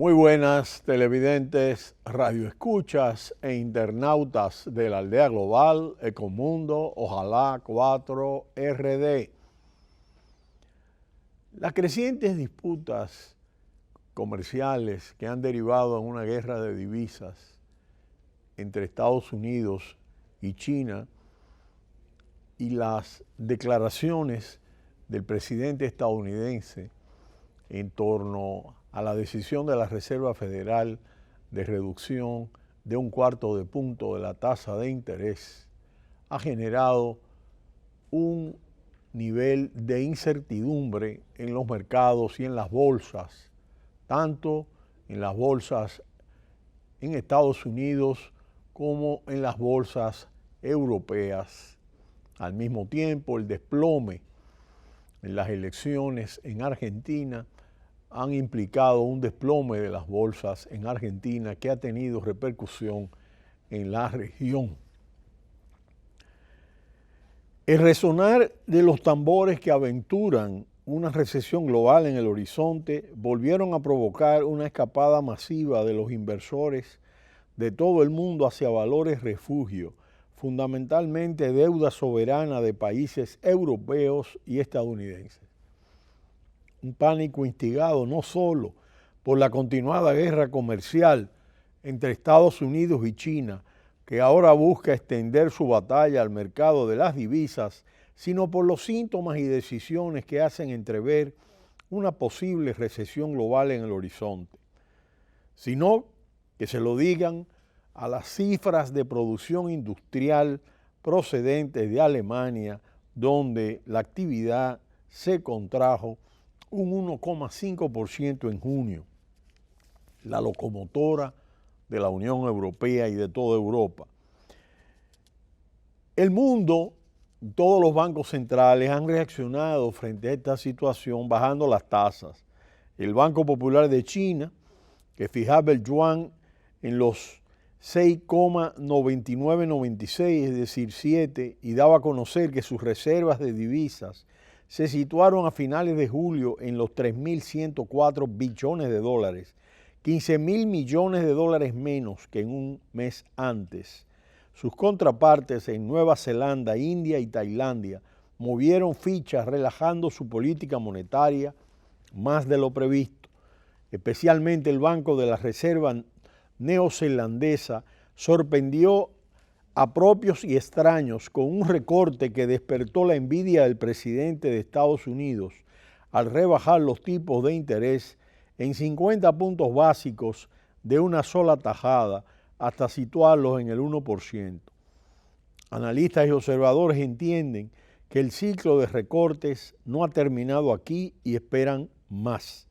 Muy buenas televidentes, radioescuchas e internautas de la Aldea Global, Ecomundo, Ojalá 4RD. Las crecientes disputas comerciales que han derivado en una guerra de divisas entre Estados Unidos y China y las declaraciones del presidente estadounidense en torno a la decisión de la Reserva Federal de reducción de 1/4 de punto de la tasa de interés ha generado un nivel de incertidumbre en los mercados y en las bolsas, tanto en las bolsas en Estados Unidos como en las bolsas europeas. Al mismo tiempo, el desplome en las elecciones en Argentina han implicado un desplome de las bolsas en Argentina que ha tenido repercusión en la región. El resonar de los tambores que aventuran una recesión global en el horizonte volvieron a provocar una escapada masiva de los inversores de todo el mundo hacia valores refugio, fundamentalmente deuda soberana de países europeos y estadounidenses. Un pánico instigado no solo por la continuada guerra comercial entre Estados Unidos y China, que ahora busca extender su batalla al mercado de las divisas, sino por los síntomas y decisiones que hacen entrever una posible recesión global en el horizonte, sino que se lo digan a las cifras de producción industrial procedentes de Alemania, donde la actividad se contrajo un 1,5% en junio, la locomotora de la Unión Europea y de toda Europa. El mundo, todos los bancos centrales han reaccionado frente a esta situación bajando las tasas. El Banco Popular de China, que fijaba el yuan en los 6,9996, es decir, 7, y daba a conocer que sus reservas de divisas se situaron a finales de julio en los 3.104 billones de dólares, 15.000 millones de dólares menos que en un mes antes. Sus contrapartes en Nueva Zelanda, India y Tailandia movieron fichas relajando su política monetaria más de lo previsto. Especialmente el Banco de la Reserva neozelandesa sorprendió a propios y extraños con un recorte que despertó la envidia del presidente de Estados Unidos al rebajar los tipos de interés en 50 puntos básicos de una sola tajada hasta situarlos en el 1%. Analistas y observadores entienden que el ciclo de recortes no ha terminado aquí y esperan más.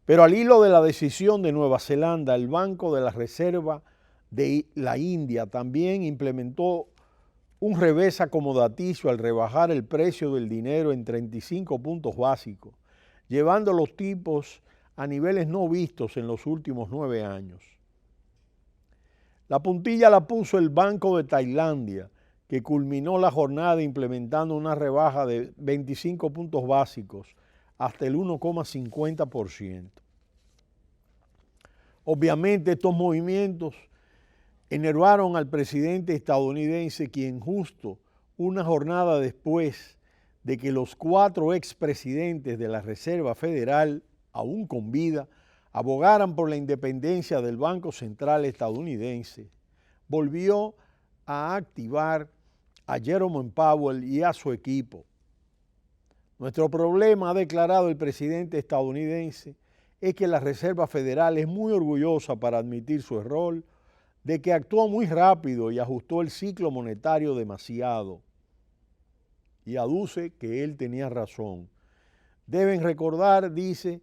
Pero al hilo de la decisión de Nueva Zelanda, el Banco de la Reserva de la India también implementó un revés acomodaticio al rebajar el precio del dinero en 35 puntos básicos, llevando los tipos a niveles no vistos en los últimos 9 años. La puntilla la puso el Banco de Tailandia, que culminó la jornada implementando una rebaja de 25 puntos básicos hasta el 1,50%. Obviamente estos movimientos enervaron al presidente estadounidense, quien justo una jornada después de que los 4 expresidentes de la Reserva Federal, aún con vida, abogaran por la independencia del Banco Central estadounidense, volvió a activar a Jerome Powell y a su equipo. Nuestro problema, ha declarado el presidente estadounidense, es que la Reserva Federal es muy orgullosa para admitir su error, de que actuó muy rápido y ajustó el ciclo monetario demasiado. Y aduce que él tenía razón. Deben recordar, dice,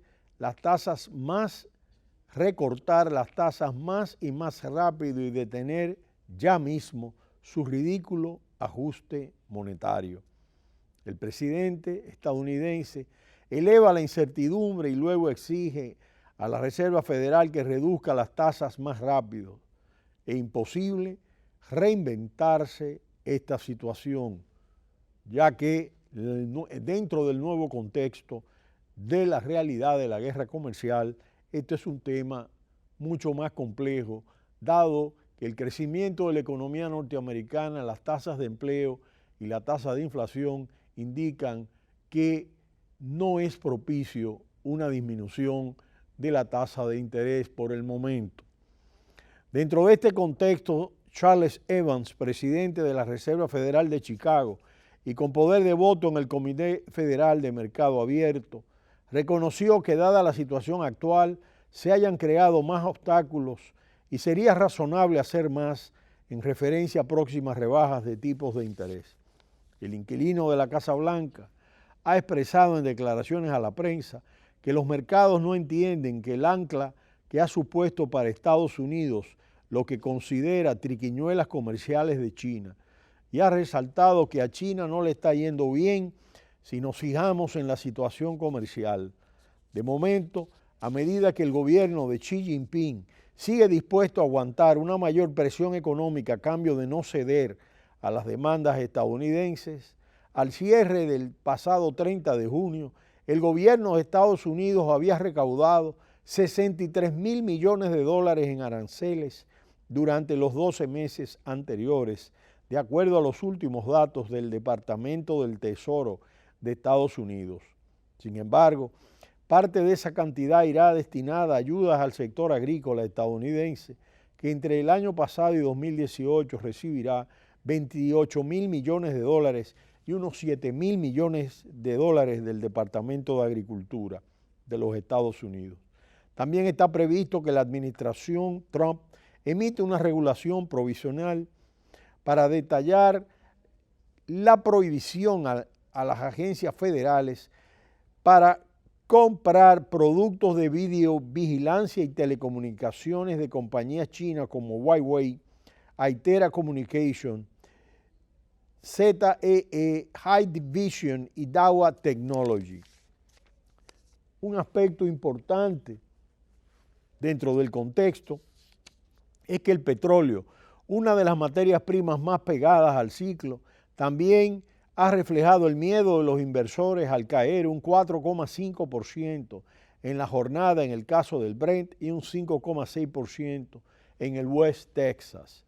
recortar las tasas más y más rápido y detener ya mismo su ridículo ajuste monetario. El presidente estadounidense eleva la incertidumbre y luego exige a la Reserva Federal que reduzca las tasas más rápido. Es imposible reinventarse esta situación, ya que dentro del nuevo contexto de la realidad de la guerra comercial, esto es un tema mucho más complejo, dado que el crecimiento de la economía norteamericana, las tasas de empleo y la tasa de inflación indican que no es propicio una disminución de la tasa de interés por el momento. Dentro de este contexto, Charles Evans, presidente de la Reserva Federal de Chicago y con poder de voto en el Comité Federal de Mercado Abierto, reconoció que dada la situación actual se hayan creado más obstáculos y sería razonable hacer más en referencia a próximas rebajas de tipos de interés. El inquilino de la Casa Blanca ha expresado en declaraciones a la prensa que los mercados no entienden que el ancla que ha supuesto para Estados Unidos lo que considera triquiñuelas comerciales de China, y ha resaltado que a China no le está yendo bien si nos fijamos en la situación comercial. De momento, a medida que el gobierno de Xi Jinping sigue dispuesto a aguantar una mayor presión económica a cambio de no ceder a las demandas estadounidenses, al cierre del pasado 30 de junio, el gobierno de Estados Unidos había recaudado 63.000 millones de dólares en aranceles durante los 12 meses anteriores, de acuerdo a los últimos datos del Departamento del Tesoro de Estados Unidos. Sin embargo, parte de esa cantidad irá destinada a ayudas al sector agrícola estadounidense, que entre el año pasado y 2018 recibirá 28.000 millones de dólares y unos 7.000 millones de dólares del Departamento de Agricultura de los Estados Unidos. También está previsto que la administración Trump emite una regulación provisional para detallar la prohibición a las agencias federales para comprar productos de videovigilancia y telecomunicaciones de compañías chinas como Huawei, Aitera Communication, ZEE, High Division y Dahua Technology. Un aspecto importante dentro del contexto es que el petróleo, una de las materias primas más pegadas al ciclo, también ha reflejado el miedo de los inversores al caer un 4,5% en la jornada en el caso del Brent y un 5,6% en el West Texas.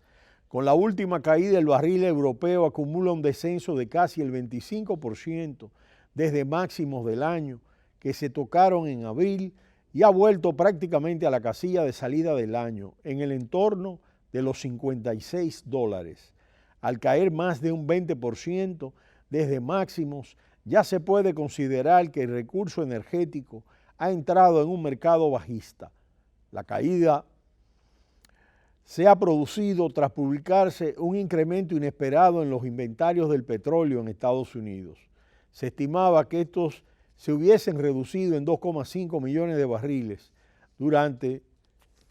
Con la última caída, el barril europeo acumula un descenso de casi el 25% desde máximos del año que se tocaron en abril y ha vuelto prácticamente a la casilla de salida del año, en el entorno de los $56. Al caer más de un 20% desde máximos, ya se puede considerar que el recurso energético ha entrado en un mercado bajista. La caída se ha producido tras publicarse un incremento inesperado en los inventarios del petróleo en Estados Unidos. Se estimaba que estos se hubiesen reducido en 2,5 millones de barriles durante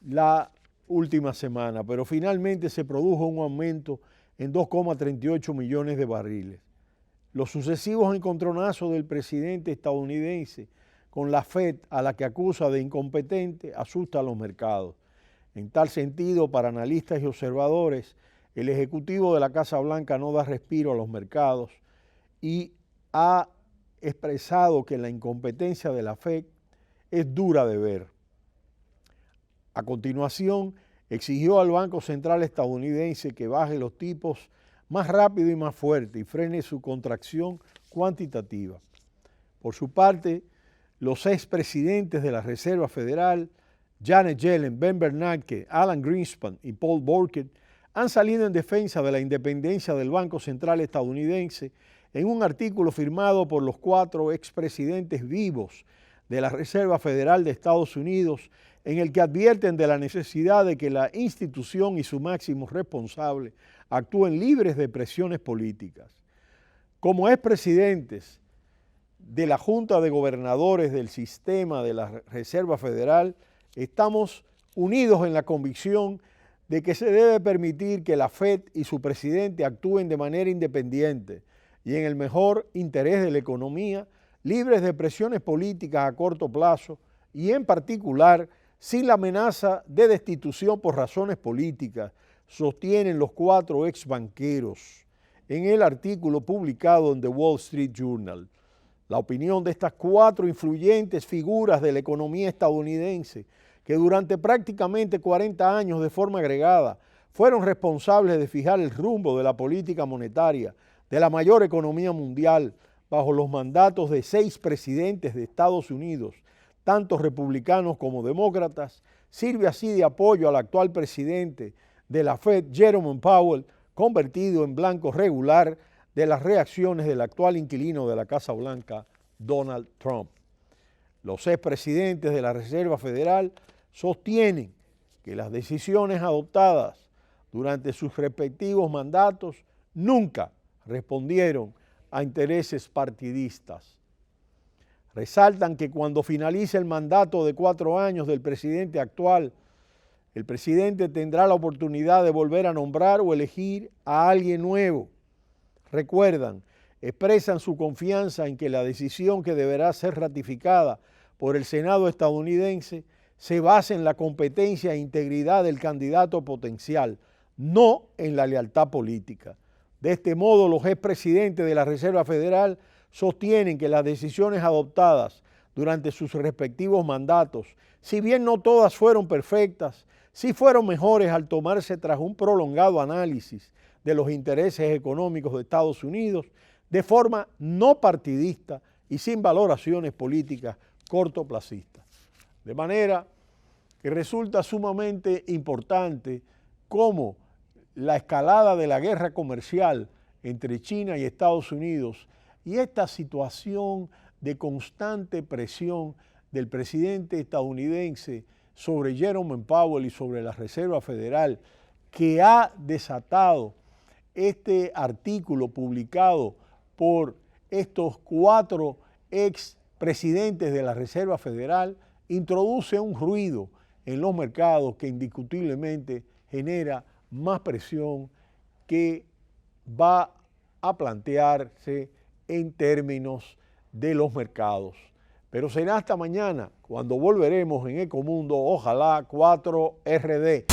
la última semana, pero finalmente se produjo un aumento en 2,38 millones de barriles. Los sucesivos encontronazos del presidente estadounidense con la Fed, a la que acusa de incompetente, asusta a los mercados. En tal sentido, para analistas y observadores, el ejecutivo de la Casa Blanca no da respiro a los mercados y ha expresado que la incompetencia de la Fed es dura de ver. A continuación, exigió al Banco Central estadounidense que baje los tipos más rápido y más fuerte y frene su contracción cuantitativa. Por su parte, los expresidentes de la Reserva Federal, Janet Yellen, Ben Bernanke, Alan Greenspan y Paul Volcker, han salido en defensa de la independencia del Banco Central estadounidense en un artículo firmado por los 4 expresidentes vivos de la Reserva Federal de Estados Unidos, en el que advierten de la necesidad de que la institución y su máximo responsable actúen libres de presiones políticas. Como expresidentes de la Junta de Gobernadores del sistema de la Reserva Federal, estamos unidos en la convicción de que se debe permitir que la Fed y su presidente actúen de manera independiente y en el mejor interés de la economía, libres de presiones políticas a corto plazo y en particular sin la amenaza de destitución por razones políticas, sostienen los 4 exbanqueros en el artículo publicado en The Wall Street Journal. La opinión de estas 4 influyentes figuras de la economía estadounidense que durante prácticamente 40 años de forma agregada fueron responsables de fijar el rumbo de la política monetaria de la mayor economía mundial bajo los mandatos de 6 presidentes de Estados Unidos, tanto republicanos como demócratas, sirve así de apoyo al actual presidente de la Fed, Jerome Powell, convertido en blanco regular de las reacciones del actual inquilino de la Casa Blanca, Donald Trump. Los expresidentes de la Reserva Federal sostienen que las decisiones adoptadas durante sus respectivos mandatos nunca respondieron a intereses partidistas. Resaltan que cuando finalice el mandato de 4 años del presidente actual, el presidente tendrá la oportunidad de volver a nombrar o elegir a alguien nuevo. Recuerdan, expresan su confianza en que la decisión que deberá ser ratificada por el Senado estadounidense se base en la competencia e integridad del candidato potencial, no en la lealtad política. De este modo, los expresidentes de la Reserva Federal sostienen que las decisiones adoptadas durante sus respectivos mandatos, si bien no todas fueron perfectas, sí fueron mejores al tomarse tras un prolongado análisis de los intereses económicos de Estados Unidos de forma no partidista y sin valoraciones políticas cortoplacistas. De manera que resulta sumamente importante cómo la escalada de la guerra comercial entre China y Estados Unidos y esta situación de constante presión del presidente estadounidense sobre Jerome Powell y sobre la Reserva Federal, que ha desatado este artículo publicado por estos 4 expresidentes de la Reserva Federal, introduce un ruido en los mercados que indiscutiblemente genera más presión que va a plantearse en términos de los mercados. Pero será hasta mañana cuando volveremos en Ecomundo, ojalá 4RD.